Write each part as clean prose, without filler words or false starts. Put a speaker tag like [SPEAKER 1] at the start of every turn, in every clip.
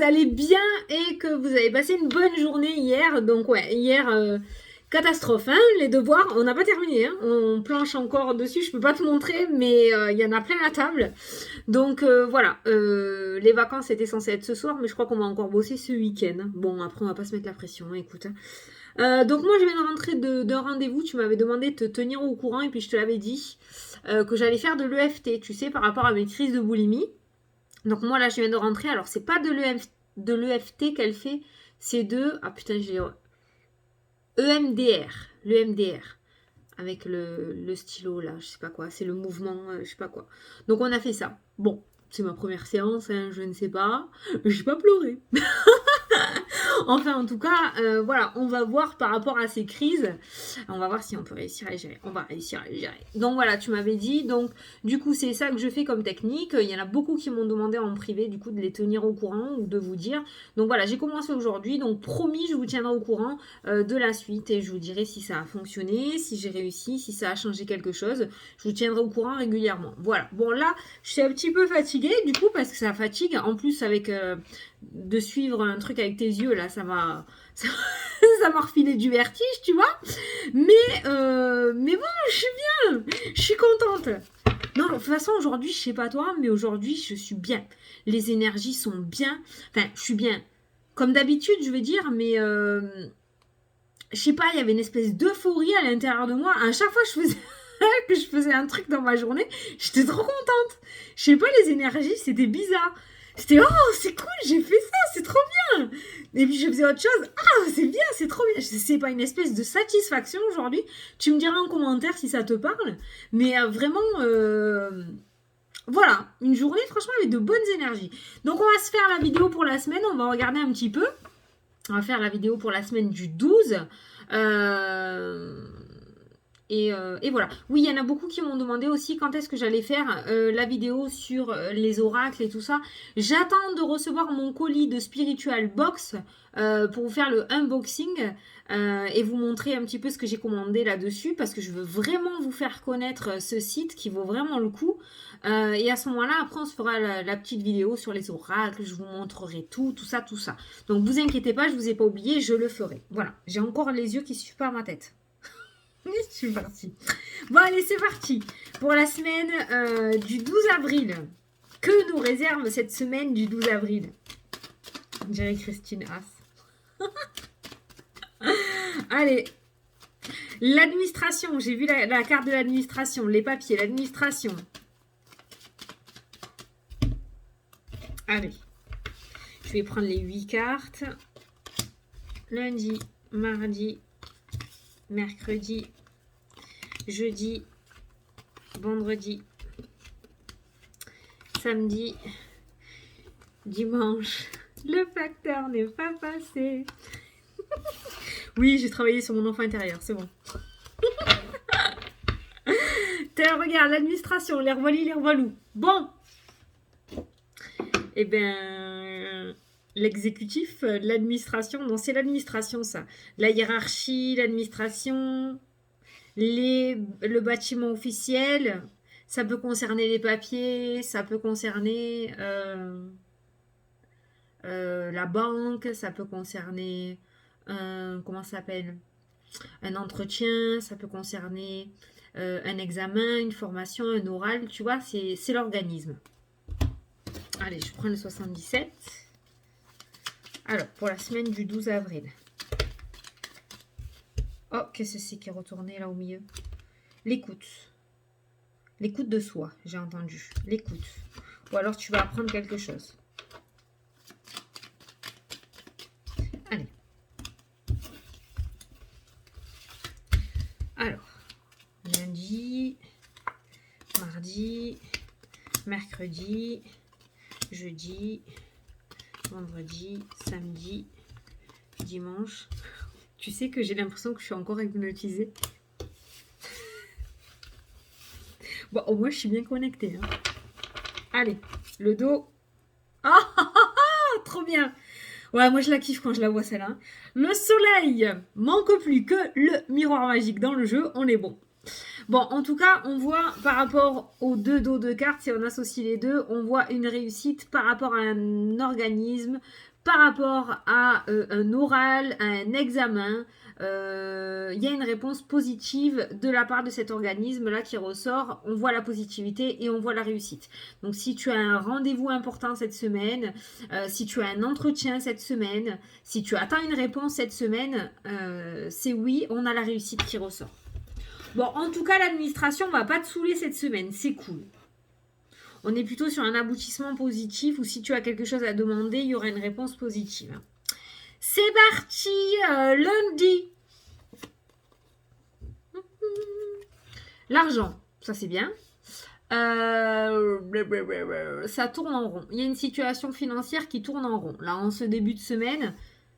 [SPEAKER 1] allez bien et que vous avez passé une bonne journée hier. Donc ouais, hier, catastrophe, hein, les devoirs, on n'a pas terminé, hein, on planche encore dessus, je peux pas te montrer, mais il y en a plein à table. Donc voilà, les vacances étaient censées être ce soir, mais je crois qu'on va encore bosser ce week-end. Bon, après on va pas se mettre la pression, hein, écoute. Donc moi je viens de rentrer d'un rendez-vous, tu m'avais demandé de te tenir au courant et puis je te l'avais dit que j'allais faire de l'EFT, tu sais, par rapport à mes crises de boulimie. Donc moi là je viens de rentrer, alors c'est pas de l'EFT qu'elle fait, c'est de... Ah putain j'ai... EMDR, l'EMDR, avec le stylo là, je sais pas quoi, c'est le mouvement, je sais pas quoi. Donc on a fait ça. Bon, c'est ma première séance, hein, je ne sais pas, j'ai pas pleuré. Enfin, en tout cas, voilà, on va voir par rapport à ces crises. On va voir si on peut réussir à les gérer. On va réussir à les gérer. Donc voilà, tu m'avais dit. Donc, du coup, c'est ça que je fais comme technique. Il y en a beaucoup qui m'ont demandé en privé, du coup, de les tenir au courant ou de vous dire. Donc voilà, j'ai commencé aujourd'hui. Donc, promis, je vous tiendrai au courant de la suite et je vous dirai si ça a fonctionné, si j'ai réussi, si ça a changé quelque chose. Je vous tiendrai au courant régulièrement. Voilà. Bon, là, je suis un petit peu fatiguée, du coup, parce que ça fatigue. En plus, avec... de suivre un truc avec tes yeux là ça m'a ça m'a refilé du vertige tu vois mais bon je suis bien, je suis contente. Non de toute façon aujourd'hui je sais pas toi mais aujourd'hui je suis bien, les énergies sont bien, enfin je suis bien comme d'habitude je vais dire mais je sais pas il y avait une espèce d'euphorie à l'intérieur de moi à chaque fois que je faisais un truc dans ma journée j'étais trop contente, je sais pas les énergies c'était bizarre. C'était oh c'est cool j'ai fait ça c'est trop bien et puis je faisais autre chose ah c'est bien c'est trop bien c'est pas une espèce de satisfaction aujourd'hui, tu me diras en commentaire si ça te parle mais vraiment voilà une journée franchement avec de bonnes énergies. Donc on va se faire la vidéo pour la semaine, on va regarder un petit peu, on va faire la vidéo pour la semaine du 12 et voilà. Oui, il y en a beaucoup qui m'ont demandé aussi quand est-ce que j'allais faire la vidéo sur les oracles et tout ça. J'attends de recevoir mon colis de Spiritual Box pour vous faire le unboxing et vous montrer un petit peu ce que j'ai commandé là-dessus parce que je veux vraiment vous faire connaître ce site qui vaut vraiment le coup. Et à ce moment-là, après, on se fera la petite vidéo sur les oracles. Je vous montrerai tout ça, tout ça. Donc, vous inquiétez pas, je vous ai pas oublié, je le ferai. Voilà, j'ai encore les yeux qui suivent pas à ma tête. Je suis partie. Bon, allez, c'est parti. Pour la semaine du 12 avril. Que nous réserve cette semaine du 12 avril? On dirait Christine Haas. Allez. L'administration. J'ai vu la carte de l'administration. Les papiers, l'administration. Allez. Je vais prendre les 8 cartes. Lundi, mardi, mercredi, jeudi, vendredi, samedi, dimanche. Le facteur n'est pas passé. Oui, j'ai travaillé sur mon enfant intérieur, c'est bon. Regarde, l'administration, les revoilà, les revoilou. Bon. Eh bien... L'exécutif, l'administration, non, c'est l'administration, ça. La hiérarchie, l'administration, le bâtiment officiel, ça peut concerner les papiers, ça peut concerner la banque, ça peut concerner, comment ça s'appelle, un entretien, ça peut concerner un examen, une formation, un oral, tu vois, c'est l'organisme. Allez, je prends le 77. Alors, pour la semaine du 12 avril. Oh, qu'est-ce que c'est qui est retourné là au milieu? L'écoute. L'écoute de soi, j'ai entendu. L'écoute. Ou alors tu vas apprendre quelque chose. Allez. Alors, lundi, mardi, mercredi, jeudi, vendredi, samedi, dimanche. Tu sais que j'ai l'impression que je suis encore hypnotisée. Bon, au moins je suis bien connectée. Hein. Allez, le dos. Ah, trop bien. Ouais, moi je la kiffe quand je la vois celle-là. Hein. Le soleil. Manque plus que le miroir magique dans le jeu. On est bon. Bon, en tout cas, on voit par rapport aux deux dos de cartes, si on associe les deux, on voit une réussite par rapport à un organisme, par rapport à un oral, à un examen. Il y a une réponse positive de la part de cet organisme-là qui ressort. On voit la positivité et on voit la réussite. Donc, si tu as un rendez-vous important cette semaine, si tu as un entretien cette semaine, si tu attends une réponse cette semaine, c'est oui, on a la réussite qui ressort. Bon, en tout cas, l'administration va pas te saouler cette semaine, c'est cool. On est plutôt sur un aboutissement positif ou si tu as quelque chose à demander, il y aura une réponse positive. C'est parti, lundi. L'argent, ça c'est bien. Ça tourne en rond. Il y a une situation financière qui tourne en rond. Là, en ce début de semaine,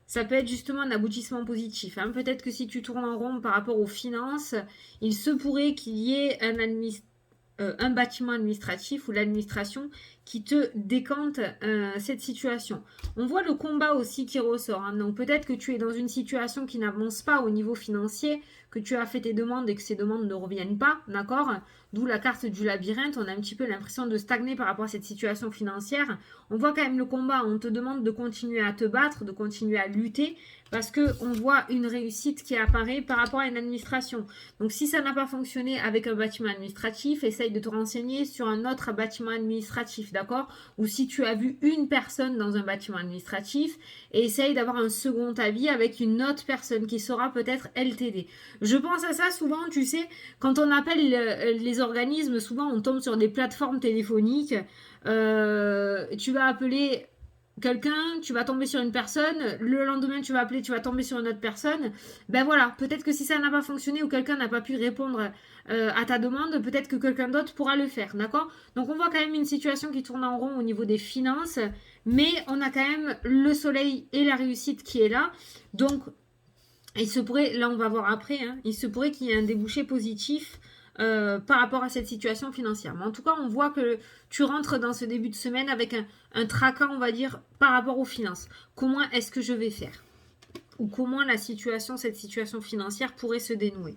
[SPEAKER 1] ça peut être justement un aboutissement positif. Hein. Peut-être que si tu tournes en rond par rapport aux finances, il se pourrait qu'il y ait un bâtiment administratif ou l'administration qui te décante cette situation. On voit le combat aussi qui ressort. Hein. Donc peut-être que tu es dans une situation qui n'avance pas au niveau financier, que tu as fait tes demandes et que ces demandes ne reviennent pas, d'accord? D'où la carte du labyrinthe, on a un petit peu l'impression de stagner par rapport à cette situation financière. On voit quand même le combat, on te demande de continuer à te battre, de continuer à lutter, parce qu'on voit une réussite qui apparaît par rapport à une administration. Donc si ça n'a pas fonctionné avec un bâtiment administratif, essaye de te renseigner sur un autre bâtiment administratif, d'accord? Ou si tu as vu une personne dans un bâtiment administratif, essaye d'avoir un second avis avec une autre personne qui saura peut-être elle t'aider. Je pense à ça souvent, tu sais, quand on appelle les organismes, souvent on tombe sur des plateformes téléphoniques, tu vas appeler quelqu'un, tu vas tomber sur une personne, le lendemain tu vas appeler, tu vas tomber sur une autre personne. Ben voilà, peut-être que si ça n'a pas fonctionné ou quelqu'un n'a pas pu répondre à ta demande, peut-être que quelqu'un d'autre pourra le faire, d'accord? Donc on voit quand même une situation qui tourne en rond au niveau des finances, mais on a quand même le soleil et la réussite qui est là. Donc il se pourrait, là on va voir après, hein, il se pourrait qu'il y ait un débouché positif par rapport à cette situation financière. Mais en tout cas, on voit que tu rentres dans ce début de semaine avec un tracas, on va dire, par rapport aux finances. Comment est-ce que je vais faire? Ou comment cette situation financière pourrait se dénouer?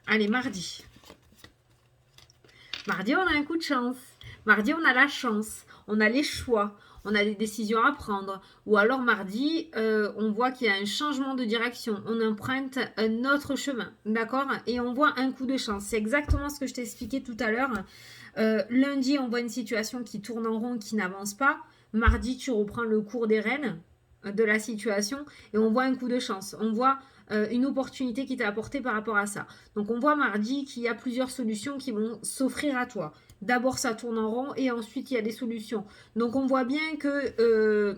[SPEAKER 1] Allez, mardi. Mardi, on a un coup de chance. Mardi, on a la chance. On a les choix. On a des décisions à prendre. Ou alors mardi, on voit qu'il y a un changement de direction. On emprunte un autre chemin. D'accord? Et on voit un coup de chance. C'est exactement ce que je t'ai expliqué tout à l'heure. Lundi, on voit une situation qui tourne en rond, qui n'avance pas. Mardi, tu reprends le cours des rênes de la situation et on voit un coup de chance. On voit une opportunité qui t'est apportée par rapport à ça. Donc on voit mardi qu'il y a plusieurs solutions qui vont s'offrir à toi. D'abord ça tourne en rond et ensuite il y a des solutions. Donc on voit bien que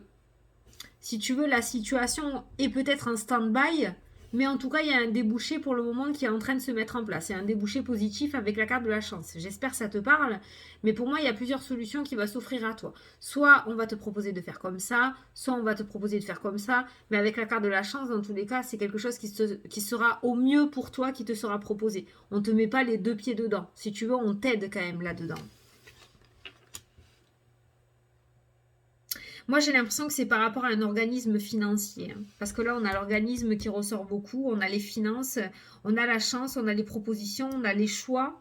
[SPEAKER 1] si tu veux la situation est peut-être en stand-by, mais en tout cas il y a un débouché pour le moment qui est en train de se mettre en place. Il y a un débouché positif avec la carte de la chance. J'espère que ça te parle, mais pour moi il y a plusieurs solutions qui vont s'offrir à toi. Soit on va te proposer de faire comme ça, soit on va te proposer de faire comme ça, mais avec la carte de la chance dans tous les cas c'est quelque chose qui sera au mieux pour toi, qui te sera proposé. On ne te met pas les deux pieds dedans. Si tu veux on t'aide quand même là-dedans. Moi, j'ai l'impression que c'est par rapport à un organisme financier. Hein. Parce que là, on a l'organisme qui ressort beaucoup, on a les finances, on a la chance, on a les propositions, on a les choix.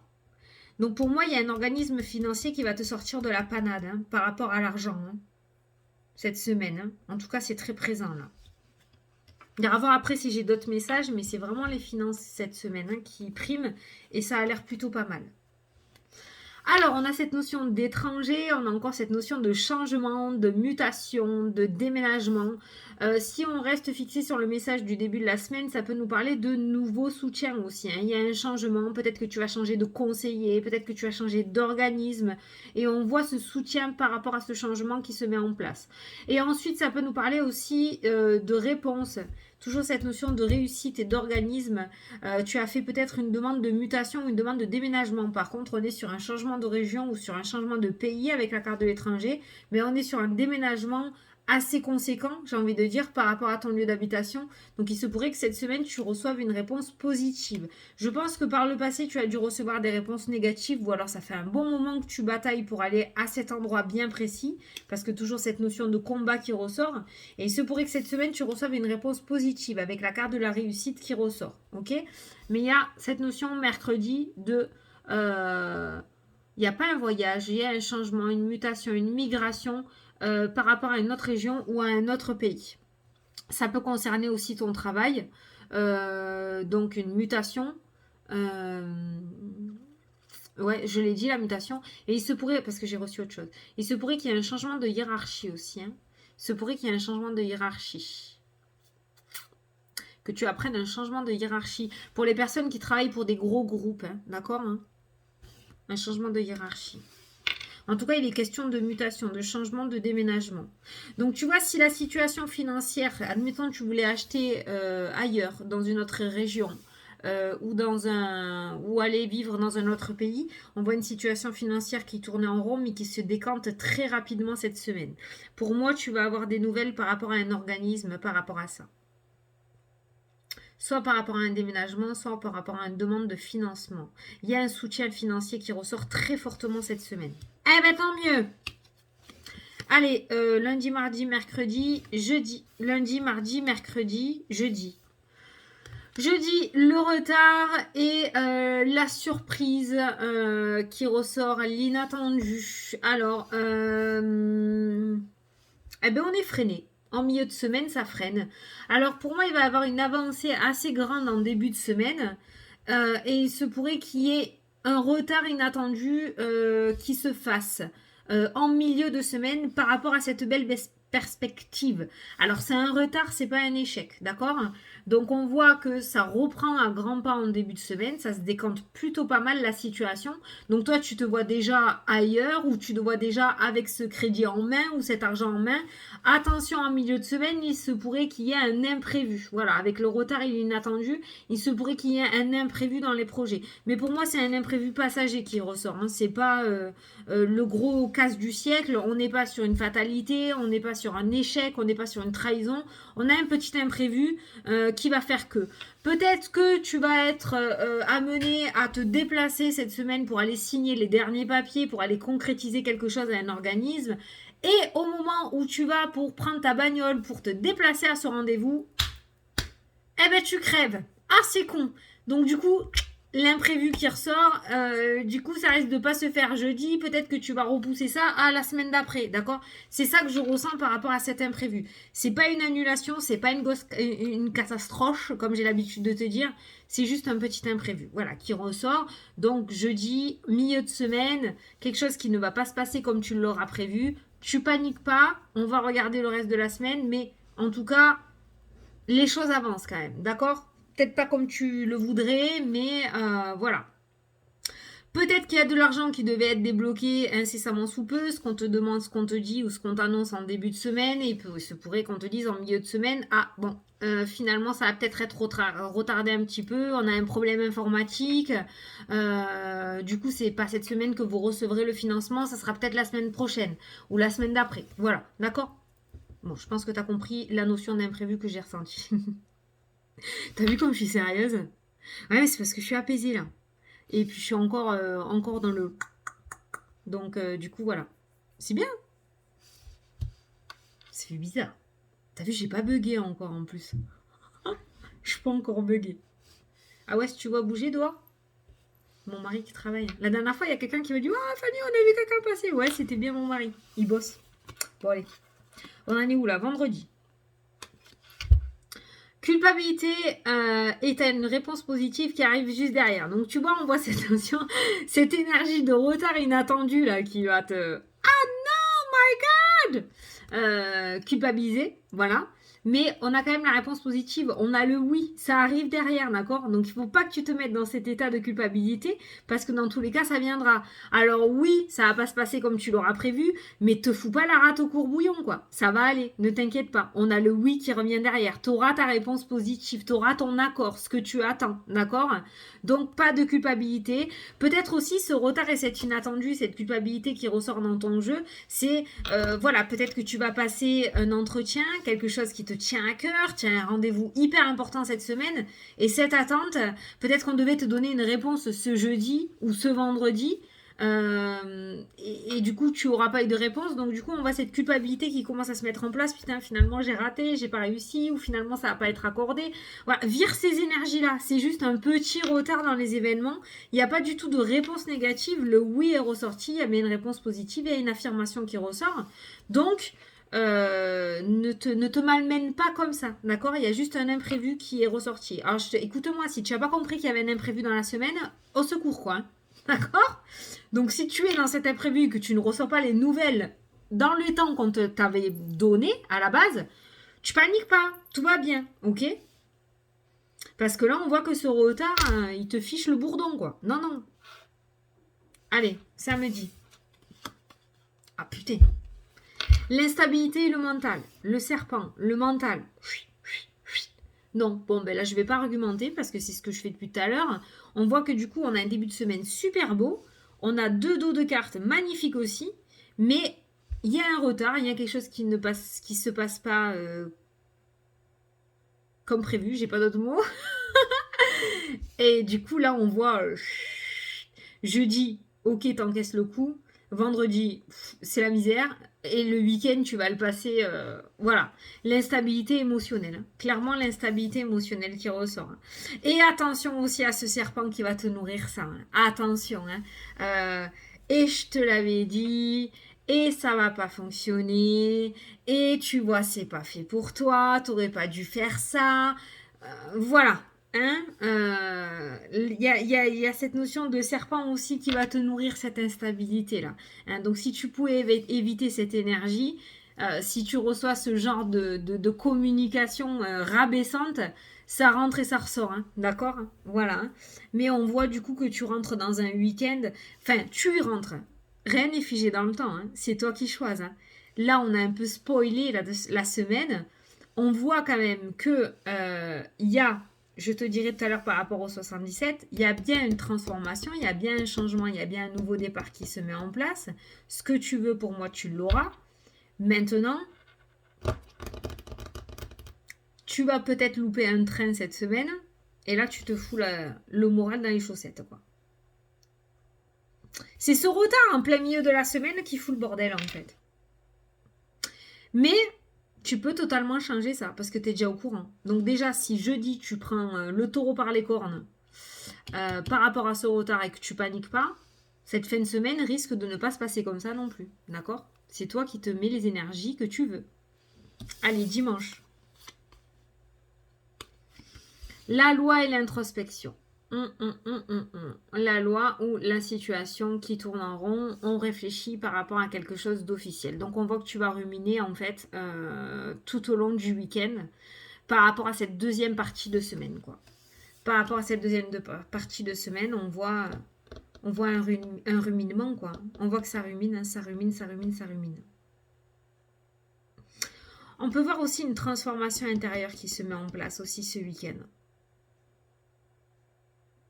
[SPEAKER 1] Donc pour moi, il y a un organisme financier qui va te sortir de la panade hein, par rapport à l'argent hein, cette semaine. Hein. En tout cas, c'est très présent là. Il va voir après si j'ai d'autres messages, mais c'est vraiment les finances cette semaine hein, qui priment et ça a l'air plutôt pas mal. Alors, on a cette notion d'étranger, on a encore cette notion de changement, de mutation, de déménagement. Si on reste fixé sur le message du début de la semaine, ça peut nous parler de nouveaux soutiens aussi. Hein. Il y a un changement, peut-être que tu vas changer de conseiller, peut-être que tu vas changer d'organisme. Et on voit ce soutien par rapport à ce changement qui se met en place. Et ensuite, ça peut nous parler aussi de réponse. Toujours cette notion de réussite et d'organisme. Tu as fait peut-être une demande de mutation ou une demande de déménagement. Par contre, on est sur un changement de région ou sur un changement de pays avec la carte de l'étranger, mais on est sur un déménagement assez conséquent, j'ai envie de dire, par rapport à ton lieu d'habitation. Donc il se pourrait que cette semaine, tu reçoives une réponse positive. Je pense que par le passé, tu as dû recevoir des réponses négatives ou alors ça fait un bon moment que tu batailles pour aller à cet endroit bien précis, parce que toujours cette notion de combat qui ressort. Et il se pourrait que cette semaine, tu reçoives une réponse positive avec la carte de la réussite qui ressort. Ok? Mais il y a cette notion mercredi de... il n'y a pas un voyage, il y a un changement, une mutation, une migration par rapport à une autre région ou à un autre pays. Ça peut concerner aussi ton travail, donc une mutation. Ouais, je l'ai dit, la mutation. Et il se pourrait, parce que j'ai reçu autre chose, il se pourrait qu'il y ait un changement de hiérarchie aussi. Hein. Il se pourrait qu'il y ait un changement de hiérarchie. Que tu apprennes un changement de hiérarchie. Pour les personnes qui travaillent pour des gros groupes, hein, d'accord hein. Un changement de hiérarchie. En tout cas, il est question de mutation, de changement, de déménagement. Donc, tu vois, si la situation financière, admettons que tu voulais acheter ailleurs, dans une autre région, ou aller vivre dans un autre pays, on voit une situation financière qui tourne en rond, mais qui se décante très rapidement cette semaine. Pour moi, tu vas avoir des nouvelles par rapport à un organisme, par rapport à ça. Soit par rapport à un déménagement, soit par rapport à une demande de financement. Il y a un soutien financier qui ressort très fortement cette semaine. Eh ben tant mieux. Allez, lundi, mardi, mercredi, jeudi. Lundi, mardi, mercredi, jeudi. Jeudi, le retard et la surprise qui ressort, l'inattendu. Alors, eh ben on est freiné. En milieu de semaine, ça freine. Alors pour moi, il va y avoir une avancée assez grande en début de semaine. Et il se pourrait qu'il y ait un retard inattendu qui se fasse en milieu de semaine par rapport à cette belle perspective. Alors c'est un retard, c'est pas un échec, d'accord? Donc on voit que ça reprend à grands pas en début de semaine, ça se décante plutôt pas mal la situation. Donc toi tu te vois déjà ailleurs ou tu te vois déjà avec ce crédit en main ou cet argent en main. Attention, en milieu de semaine, il se pourrait qu'il y ait un imprévu. Voilà, avec le retard et l'inattendu, il se pourrait qu'il y ait un imprévu dans les projets. Mais pour moi, c'est un imprévu passager qui ressort. Hein. C'est pas le gros casse du siècle. On n'est pas sur une fatalité, on n'est pas sur un échec, on n'est pas sur une trahison. On a un petit imprévu qui va faire que peut-être que tu vas être amené à te déplacer cette semaine pour aller signer les derniers papiers, pour aller concrétiser quelque chose à un organisme. Et au moment où tu vas pour prendre ta bagnole pour te déplacer à ce rendez-vous, eh ben tu crèves. Ah, c'est con. Donc du coup, l'imprévu qui ressort, du coup, ça risque de pas se faire jeudi. Peut-être que tu vas repousser ça à la semaine d'après, d'accord? C'est ça que je ressens par rapport à cet imprévu. C'est pas une annulation, c'est pas une catastrophe, comme j'ai l'habitude de te dire. C'est juste un petit imprévu, voilà, qui ressort. Donc jeudi, milieu de semaine, quelque chose qui ne va pas se passer comme tu l'auras prévu. Tu paniques pas, on va regarder le reste de la semaine, mais en tout cas, les choses avancent quand même, d'accord? Peut-être pas comme tu le voudrais, mais voilà. Peut-être qu'il y a de l'argent qui devait être débloqué incessamment sous peu, ce qu'on te demande, ce qu'on te dit ou ce qu'on t'annonce en début de semaine, et il se pourrait qu'on te dise en milieu de semaine, ah bon, finalement ça va peut-être être retardé un petit peu, on a un problème informatique, du coup c'est pas cette semaine que vous recevrez le financement, ça sera peut-être la semaine prochaine ou la semaine d'après, voilà, d'accord? Bon, je pense que tu as compris la notion d'imprévu que j'ai ressentie. T'as vu comme je suis sérieuse? Ouais, mais c'est parce que je suis apaisée là. Et puis je suis encore dans le... Donc du coup voilà. C'est bien. Ça fait bizarre. T'as vu, j'ai pas bugué encore en plus. Je suis pas encore bugué. Ah ouais, si tu vois bouger, doigt. Mon mari qui travaille. La dernière fois, il y a quelqu'un qui me dit, ah Fanny, on a vu quelqu'un passer. Ouais, c'était bien mon mari. Il bosse. Bon allez. On en est où là? Vendredi. Culpabilité est une réponse positive qui arrive juste derrière. Donc tu vois, on voit cette notion, cette énergie de retard inattendu là qui va te... Ah non, my God culpabiliser, voilà. Mais on a quand même la réponse positive. On a le oui, ça arrive derrière, d'accord? Donc il ne faut pas que tu te mettes dans cet état de culpabilité parce que dans tous les cas, ça viendra. Alors oui, ça va pas se passer comme tu l'auras prévu, mais te fous pas la rate au courbouillon, quoi. Ça va aller, ne t'inquiète pas. On a le oui qui revient derrière. Tu auras ta réponse positive, tu auras ton accord, ce que tu attends, d'accord? Donc pas de culpabilité. Peut-être aussi ce retard et cet inattendu, cette culpabilité qui ressort dans ton jeu, c'est, voilà, peut-être que tu tu vas passer un entretien, quelque chose qui te tient à cœur, tu as un rendez-vous hyper important cette semaine, et cette attente, peut-être qu'on devait te donner une réponse ce jeudi ou ce vendredi, et du coup tu auras pas eu de réponse, donc du coup on voit cette culpabilité qui commence à se mettre en place. Putain, finalement j'ai raté, j'ai pas réussi, ou finalement ça va pas être accordé. Voilà, vire ces énergies là, c'est juste un petit retard dans les événements. Il n'y a pas du tout de réponse négative, le oui est ressorti, il y a bien une réponse positive, il y a une affirmation qui ressort. Donc ne te malmène pas comme ça, d'accord? Il y a juste un imprévu qui est ressorti. Alors écoute-moi, si tu n'as pas compris qu'il y avait un imprévu dans la semaine, au secours quoi, hein. D'accord? Donc si tu es dans cet imprévu et que tu ne reçois pas les nouvelles dans le temps qu'on t'avait donné à la base, tu paniques pas, tout va bien, ok? Parce que là on voit que ce retard, hein, il te fiche le bourdon quoi. Non, non. Allez, samedi. Ah putain. L'instabilité et le mental. Le serpent, le mental. Non, bon ben là je vais pas argumenter parce que c'est ce que je fais depuis tout à l'heure. On voit que du coup on a un début de semaine super beau. On a 2 dos de cartes magnifiques aussi. Mais il y a un retard, il y a quelque chose qui se passe pas comme prévu, j'ai pas d'autres mots. Et du coup là on voit jeudi, ok t'encaisses le coup. Vendredi, c'est la misère. Et le week-end, tu vas le passer. Voilà. L'instabilité émotionnelle, hein. Clairement, l'instabilité émotionnelle qui ressort, hein. Et attention aussi à ce serpent qui va te nourrir ça, hein. Attention, hein. Et je te l'avais dit. Et ça va pas fonctionner. Et tu vois, c'est pas fait pour toi. T'aurais pas dû faire ça. Voilà. Hein, y a cette notion de serpent aussi qui va te nourrir cette instabilité-là. Hein, donc si tu pouvais éviter cette énergie, si tu reçois ce genre de communication rabaissante, ça rentre et ça ressort. Hein, d'accord? Voilà. Hein. Mais on voit du coup que tu rentres dans un week-end. Enfin, tu y rentres. Rien n'est figé dans le temps. Hein, c'est toi qui choisis. Hein. Là, on a un peu spoilé la semaine. On voit quand même que il y a, je te dirai tout à l'heure par rapport au 77, il y a bien une transformation, il y a bien un changement, il y a bien un nouveau départ qui se met en place. Ce que tu veux pour moi, tu l'auras. Maintenant, tu vas peut-être louper un train cette semaine, et là, tu te fous le moral dans les chaussettes, quoi. C'est ce retard en plein milieu de la semaine qui fout le bordel, en fait. Mais tu peux totalement changer ça parce que tu es déjà au courant. Donc déjà, si jeudi, tu prends le taureau par les cornes par rapport à ce retard et que tu paniques pas, cette fin de semaine risque de ne pas se passer comme ça non plus. D'accord? C'est toi qui te mets les énergies que tu veux. Allez, dimanche. La loi et l'introspection. La loi ou la situation qui tourne en rond, on réfléchit par rapport à quelque chose d'officiel. Donc on voit que tu vas ruminer en fait tout au long du week-end par rapport à cette deuxième partie de semaine, quoi. Par rapport à cette deuxième partie de semaine, on voit un ruminement, quoi. On voit que ça rumine, hein, ça rumine, ça rumine, ça rumine. On peut voir aussi une transformation intérieure qui se met en place aussi ce week-end.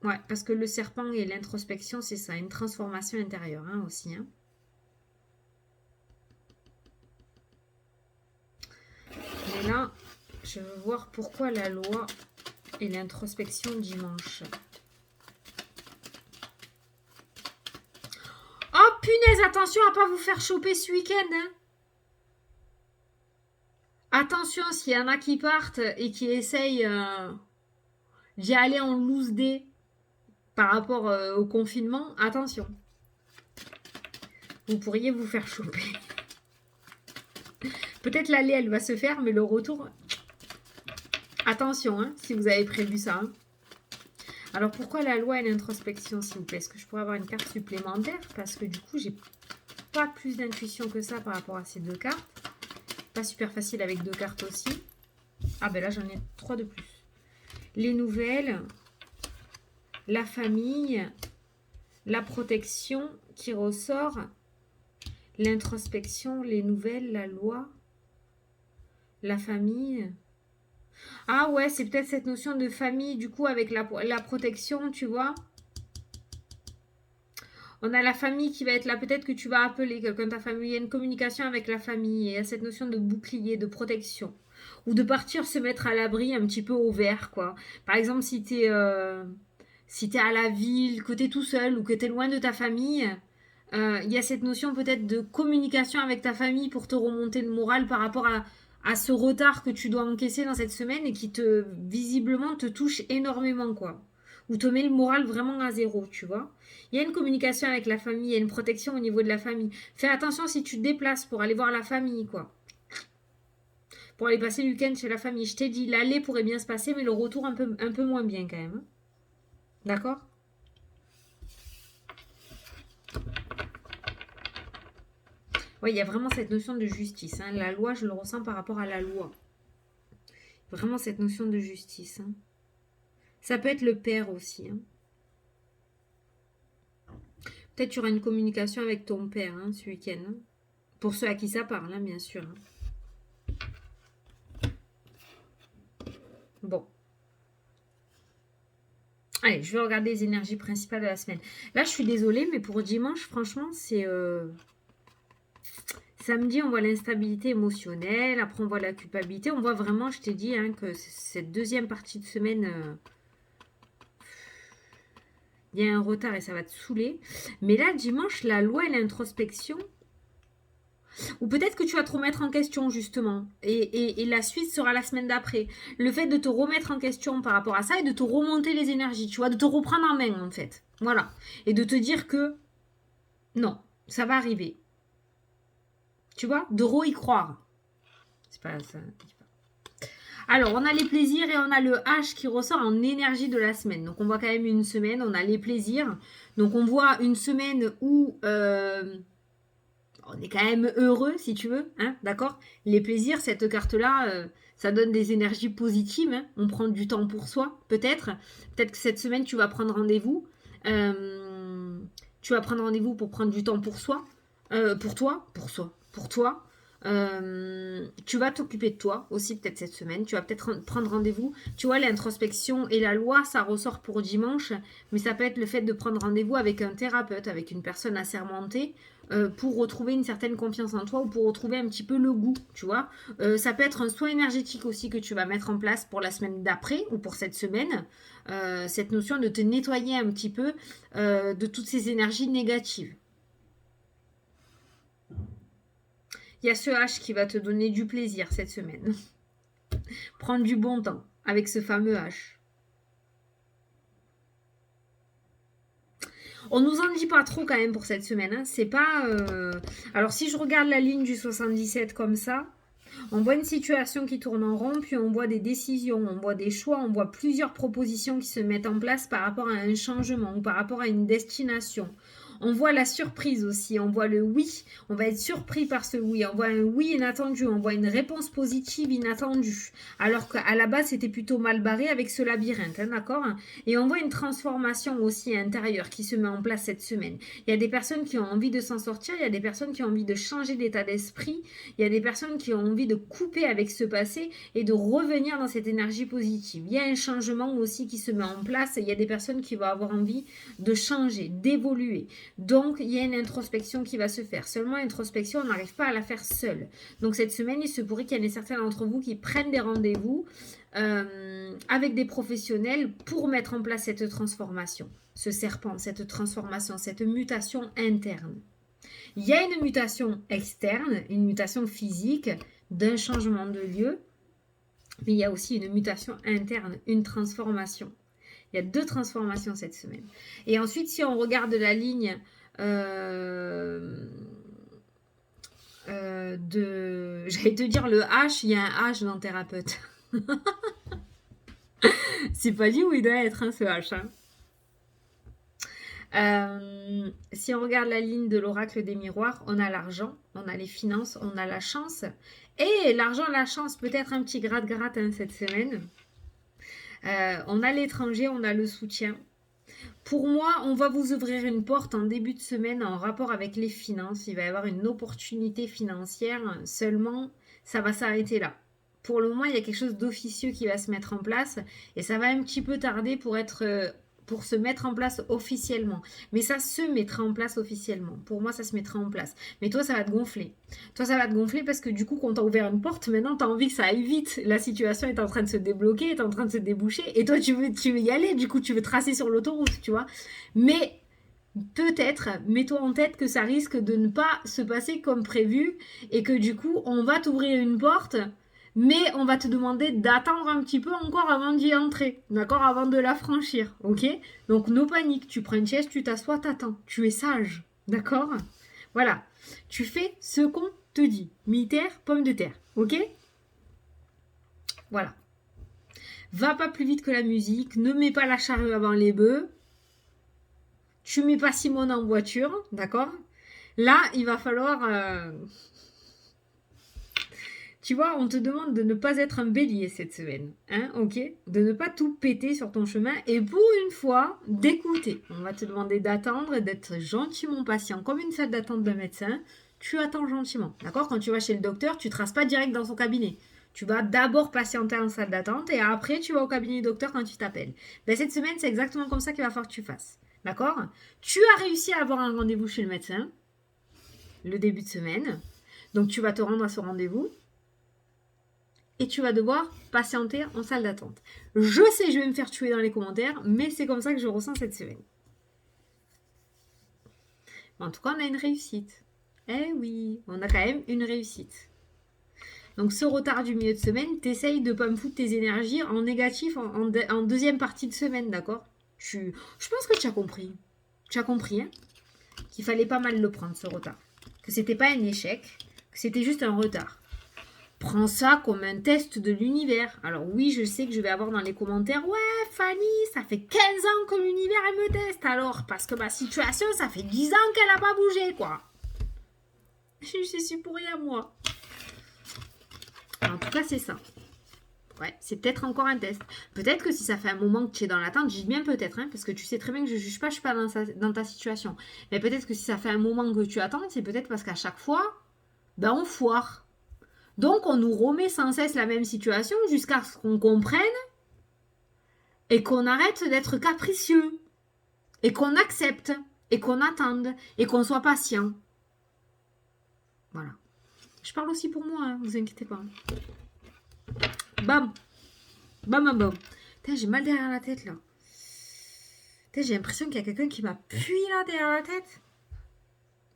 [SPEAKER 1] Ouais, parce que le serpent et l'introspection, c'est ça, une transformation intérieure hein, aussi. Hein. Mais là, je veux voir pourquoi la loi et l'introspection dimanche. Oh punaise, attention à pas vous faire choper ce week-end. Hein. Attention, s'il y en a qui partent et qui essayent d'y aller en loose day par rapport au confinement, attention. Vous pourriez vous faire choper. Peut-être l'aller, elle va se faire, mais le retour... Attention, hein, si vous avez prévu ça. Hein. Alors, pourquoi la loi et l'introspection, s'il vous plaît? Est-ce que je pourrais avoir une carte supplémentaire? Parce que du coup, j'ai pas plus d'intuition que ça par rapport à ces deux cartes. Pas super facile avec deux cartes aussi. Ah ben là, j'en ai 3 de plus. Les nouvelles, la famille, la protection qui ressort, l'introspection, les nouvelles, la loi, la famille... Ah ouais, c'est peut-être cette notion de famille, du coup, avec la protection, tu vois. On a la famille qui va être là. Peut-être que tu vas appeler quelqu'un de ta famille. Il y a une communication avec la famille. Il y a cette notion de bouclier, de protection. Ou de partir se mettre à l'abri un petit peu au vert, quoi. Par exemple, si t'es à la ville, que t'es tout seul ou que t'es loin de ta famille, il y a cette notion peut-être de communication avec ta famille pour te remonter le moral par rapport à ce retard que tu dois encaisser dans cette semaine et qui te visiblement te touche énormément, quoi. Ou te met le moral vraiment à zéro, tu vois. Il y a une communication avec la famille, il y a une protection au niveau de la famille. Fais attention si tu te déplaces pour aller voir la famille, quoi. Pour aller passer le week-end chez la famille. Je t'ai dit, l'aller pourrait bien se passer, mais le retour un peu moins bien quand même, hein. D'accord. Oui, il y a vraiment cette notion de justice, hein. La loi, je le ressens par rapport à la loi. Vraiment cette notion de justice, hein. Ça peut être le père aussi, hein. Peut-être tu auras une communication avec ton père, hein, ce week-end, hein. Pour ceux à qui ça parle, hein, bien sûr, hein. Bon. Allez, je vais regarder les énergies principales de la semaine. Là, je suis désolée, mais pour dimanche, franchement, c'est... Samedi, on voit l'instabilité émotionnelle. Après, on voit la culpabilité. On voit vraiment, je t'ai dit, hein, que cette deuxième partie de semaine, il y a un retard et ça va te saouler. Mais là, dimanche, la loi et l'introspection. Ou peut-être que tu vas te remettre en question, justement. Et la suite sera la semaine d'après. Le fait de te remettre en question par rapport à ça et de te remonter les énergies, tu vois, de te reprendre en main, en fait. Voilà. Et de te dire que non, ça va arriver. Tu vois, de y croire. C'est pas ça. Alors, on a les plaisirs et on a le H qui ressort en énergie de la semaine. Donc, on voit quand même une semaine, on a les plaisirs. Donc, on voit une semaine où on est quand même heureux, si tu veux, hein, d'accord. Les plaisirs, cette carte-là, ça donne des énergies positives, hein. On prend du temps pour soi, peut-être. Peut-être que cette semaine, tu vas prendre rendez-vous. Tu vas prendre rendez-vous pour prendre du temps pour soi. Pour toi. Tu vas t'occuper de toi aussi peut-être cette semaine. Tu vas peut-être prendre rendez-vous. Tu vois, l'introspection et la loi, ça ressort pour dimanche. Mais ça peut être le fait de prendre rendez-vous avec un thérapeute, avec une personne assermentée pour retrouver une certaine confiance en toi ou pour retrouver un petit peu le goût, tu vois. Ça peut être un soin énergétique aussi que tu vas mettre en place pour la semaine d'après ou pour cette semaine. Cette notion de te nettoyer un petit peu de toutes ces énergies négatives. Il y a ce H qui va te donner du plaisir cette semaine. Prendre du bon temps avec ce fameux H. On nous en dit pas trop quand même pour cette semaine, hein. C'est pas... Alors si je regarde la ligne du 77 comme ça, on voit une situation qui tourne en rond, puis on voit des décisions, on voit des choix, on voit plusieurs propositions qui se mettent en place par rapport à un changement ou par rapport à une destination. On voit la surprise aussi, on voit le oui, on va être surpris par ce oui, on voit un oui inattendu, on voit une réponse positive inattendue, alors qu'à la base c'était plutôt mal barré avec ce labyrinthe, hein, d'accord. Et on voit une transformation aussi intérieure qui se met en place cette semaine. Il y a des personnes qui ont envie de s'en sortir, il y a des personnes qui ont envie de changer d'état d'esprit, il y a des personnes qui ont envie de couper avec ce passé et de revenir dans cette énergie positive. Il y a un changement aussi qui se met en place, il y a des personnes qui vont avoir envie de changer, d'évoluer. Donc, il y a une introspection qui va se faire. Seulement, l'introspection, on n'arrive pas à la faire seule. Donc, cette semaine, il se pourrait qu'il y en ait certains d'entre vous qui prennent des rendez-vous avec des professionnels pour mettre en place cette transformation, ce serpent, cette transformation, cette mutation interne. Il y a une mutation externe, une mutation physique d'un changement de lieu, mais il y a aussi une mutation interne, une transformation. Il y a 2 transformations cette semaine. Et ensuite, si on regarde la ligne j'allais te dire le H, il y a un H dans thérapeute. C'est pas dit où il doit être, hein, ce H. Hein. Si on regarde la ligne de l'oracle des miroirs, on a l'argent, on a les finances, on a la chance. Et l'argent, la chance, peut-être un petit gratte-gratte, hein, cette semaine. On a l'étranger, on a le soutien. Pour moi, on va vous ouvrir une porte en début de semaine en rapport avec les finances. Il va y avoir une opportunité financière, seulement ça va s'arrêter là. Pour le moment, il y a quelque chose d'officieux qui va se mettre en place et ça va un petit peu tarder pour se mettre en place officiellement. Mais ça se mettra en place officiellement. Pour moi, ça se mettra en place. Mais toi, ça va te gonfler. Toi, ça va te gonfler parce que du coup, quand t'as ouvert une porte, maintenant, t'as envie que ça aille vite. La situation est en train de se débloquer, est en train de se déboucher. Et toi, tu veux y aller. Du coup, tu veux tracer sur l'autoroute, tu vois. Mais peut-être, mets-toi en tête que ça risque de ne pas se passer comme prévu et que du coup, on va t'ouvrir une porte, mais on va te demander d'attendre un petit peu encore avant d'y entrer, d'accord? Avant de la franchir, ok? Donc, no panique, tu prends une chaise, tu t'assois, t'attends. Tu es sage, d'accord? Voilà. Tu fais ce qu'on te dit. Mi-terre, pomme de terre, ok? Voilà. Va pas plus vite que la musique, ne mets pas la charrue avant les bœufs. Tu mets pas Simone en voiture, d'accord? Là, il va falloir... Tu vois, on te demande de ne pas être un bélier cette semaine, hein, ok? De ne pas tout péter sur ton chemin et pour une fois, d'écouter. On va te demander d'attendre, d'être gentiment patient, comme une salle d'attente d'un médecin. Tu attends gentiment, d'accord? Quand tu vas chez le docteur, tu ne traces pas direct dans son cabinet. Tu vas d'abord patienter en salle d'attente et après, tu vas au cabinet du docteur quand tu t'appelles. Ben, cette semaine, c'est exactement comme ça qu'il va falloir que tu fasses, d'accord? Tu as réussi à avoir un rendez-vous chez le médecin le début de semaine, donc tu vas te rendre à ce rendez-vous et tu vas devoir patienter en salle d'attente. Je sais, je vais me faire tuer dans les commentaires, mais c'est comme ça que je ressens cette semaine. En tout cas, on a une réussite. Eh oui, on a quand même une réussite. Donc ce retard du milieu de semaine, t'essayes de ne pas me foutre tes énergies en négatif en deuxième partie de semaine, d'accord? Je pense que tu as compris. Tu as compris, hein? Qu'il fallait pas mal le prendre, ce retard. Que c'était pas un échec, que c'était juste un retard. Prends ça comme un test de l'univers. Alors oui, je sais que je vais avoir dans les commentaires, ouais, Fanny, ça fait 15 ans que l'univers elle me teste alors, parce que ma situation, ça fait 10 ans qu'elle n'a pas bougé, quoi. Je suis pour rien, moi. En tout cas, c'est ça. Ouais, c'est peut-être encore un test. Peut-être que si ça fait un moment que tu es dans l'attente, je dis bien peut-être, hein, parce que tu sais très bien que je ne juge pas, je suis pas dans ta situation. Mais peut-être que si ça fait un moment que tu attends, c'est peut-être parce qu'à chaque fois, ben on foire. Donc on nous remet sans cesse la même situation jusqu'à ce qu'on comprenne et qu'on arrête d'être capricieux et qu'on accepte et qu'on attende et qu'on soit patient. Voilà. Je parle aussi pour moi, hein, vous inquiétez pas. Bam. Bam, bam, bam. Putain, j'ai mal derrière la tête, là. Putain, j'ai l'impression qu'il y a quelqu'un qui m'appuie, là, derrière la tête.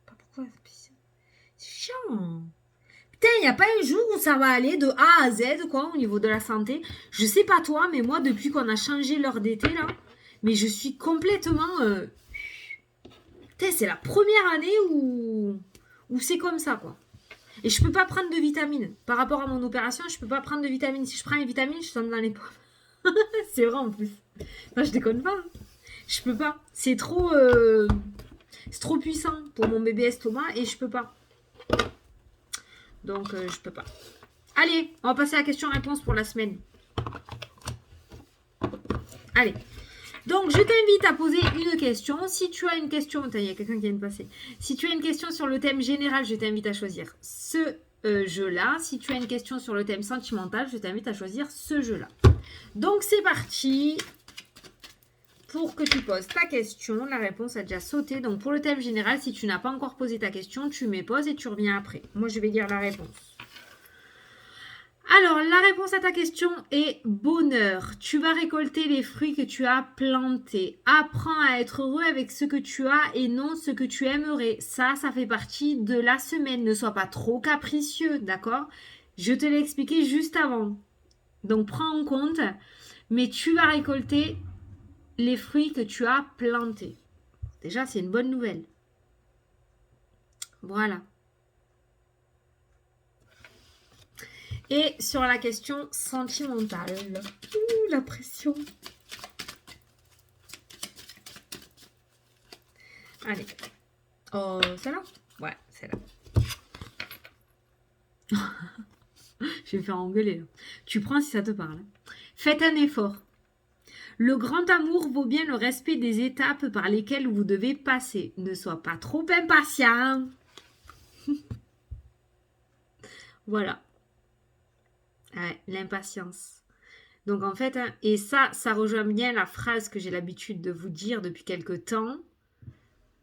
[SPEAKER 1] Pas pourquoi. C'est chiant. Putain, il n'y a pas un jour où ça va aller de A à Z, quoi, au niveau de la santé. Je sais pas toi, mais moi, depuis qu'on a changé l'heure d'été, là, mais je suis complètement... Putain, c'est la première année où c'est comme ça, quoi. Et je peux pas prendre de vitamines. Par rapport à mon opération, je peux pas prendre de vitamines. Si je prends une vitamine, je tombe dans les pommes. C'est vrai en plus. Non, je déconne pas. Je peux pas. C'est trop puissant pour mon bébé estomac et je peux pas. Donc je peux pas. Allez, on va passer à la question-réponse pour la semaine. Allez. Donc, je t'invite à poser une question. Si tu as une question... Attends, il y a quelqu'un qui vient de passer. Si tu as une question sur le thème général, je t'invite à choisir ce jeu-là. Si tu as une question sur le thème sentimental, je t'invite à choisir ce jeu-là. Donc, c'est parti pour que tu poses ta question. La réponse a déjà sauté. Donc, pour le thème général, si tu n'as pas encore posé ta question, tu mets pause et tu reviens après. Moi, je vais lire la réponse. Alors, la réponse à ta question est bonheur. Tu vas récolter les fruits que tu as plantés. Apprends à être heureux avec ce que tu as et non ce que tu aimerais. Ça fait partie de la semaine. Ne sois pas trop capricieux, d'accord? Je te l'ai expliqué juste avant. Donc, prends en compte. Mais tu vas récolter les fruits que tu as plantés. Déjà, c'est une bonne nouvelle. Voilà. Et sur la question sentimentale. Ouh, la pression. Allez. Oh, celle-là? Ouais, celle-là. Je vais me faire engueuler. Là. Tu prends si ça te parle. Faites un effort. Le grand amour vaut bien le respect des étapes par lesquelles vous devez passer. Ne sois pas trop impatient. Voilà. Ouais, l'impatience. Donc en fait, hein, et ça rejoint bien la phrase que j'ai l'habitude de vous dire depuis quelque temps.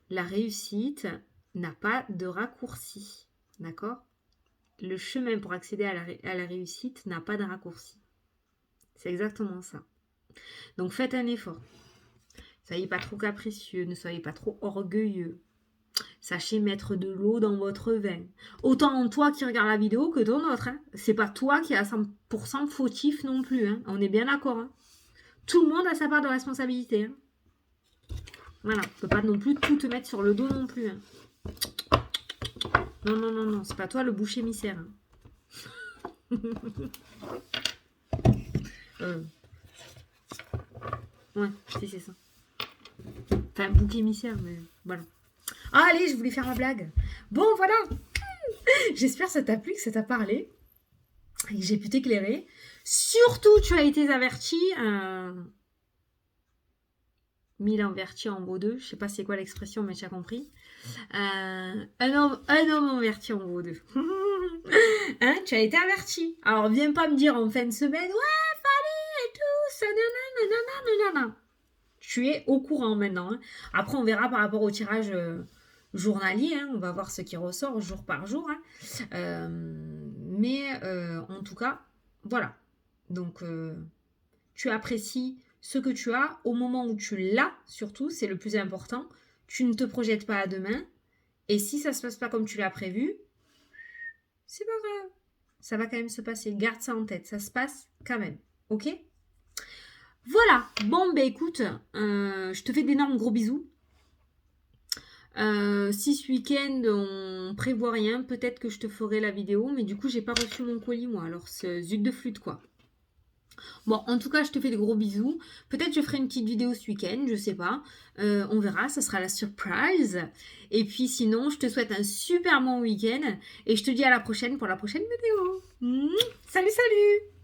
[SPEAKER 1] La réussite n'a pas de raccourci. D'accord? Le chemin pour accéder à la réussite n'a pas de raccourci. C'est exactement ça. Donc faites un effort. Soyez pas trop capricieux, ne soyez pas trop orgueilleux. Sachez mettre de l'eau dans votre vin. Autant toi qui regarde la vidéo que ton autre. Hein. C'est pas toi qui est à 100% fautif non plus. Hein. On est bien d'accord. Hein. Tout le monde a sa part de responsabilité. Hein. Voilà, on peut pas non plus tout te mettre sur le dos non plus. Hein. Non, non, non, non, c'est pas toi le bouc émissaire. Hein. Ouais, c'est ça. Enfin, bouc émissaire, mais voilà. Ah, allez, je voulais faire ma blague. Bon, voilà. J'espère que ça t'a plu, que ça t'a parlé. Et que j'ai pu t'éclairer. Surtout, tu as été averti. 1000 avertis en vaut 2. Je sais pas c'est quoi l'expression, mais tu as compris. Un homme averti en vaut 2. Hein, tu as été averti. Alors, viens pas me dire en fin de semaine, ouais, fallait et tout, ça, nanana. Tu es au courant maintenant. Hein. Après, on verra par rapport au tirage journalier. Hein. On va voir ce qui ressort jour par jour. Hein. Mais en tout cas, voilà. Donc, tu apprécies ce que tu as au moment où tu l'as, surtout, c'est le plus important. Tu ne te projettes pas à demain. Et si ça ne se passe pas comme tu l'as prévu, c'est pas grave. Ça va quand même se passer. Garde ça en tête. Ça se passe quand même. Ok ? Voilà. Bon, ben écoute, je te fais d'énormes gros bisous. Si ce week-end on prévoit rien, peut-être que je te ferai la vidéo, mais du coup j'ai pas reçu mon colis moi, alors c'est zut de flûte quoi. Bon, en tout cas, je te fais de gros bisous. Peut-être je ferai une petite vidéo ce week-end, je sais pas. On verra, ça sera la surprise. Et puis sinon, je te souhaite un super bon week-end et je te dis à la prochaine pour la prochaine vidéo. Salut, salut!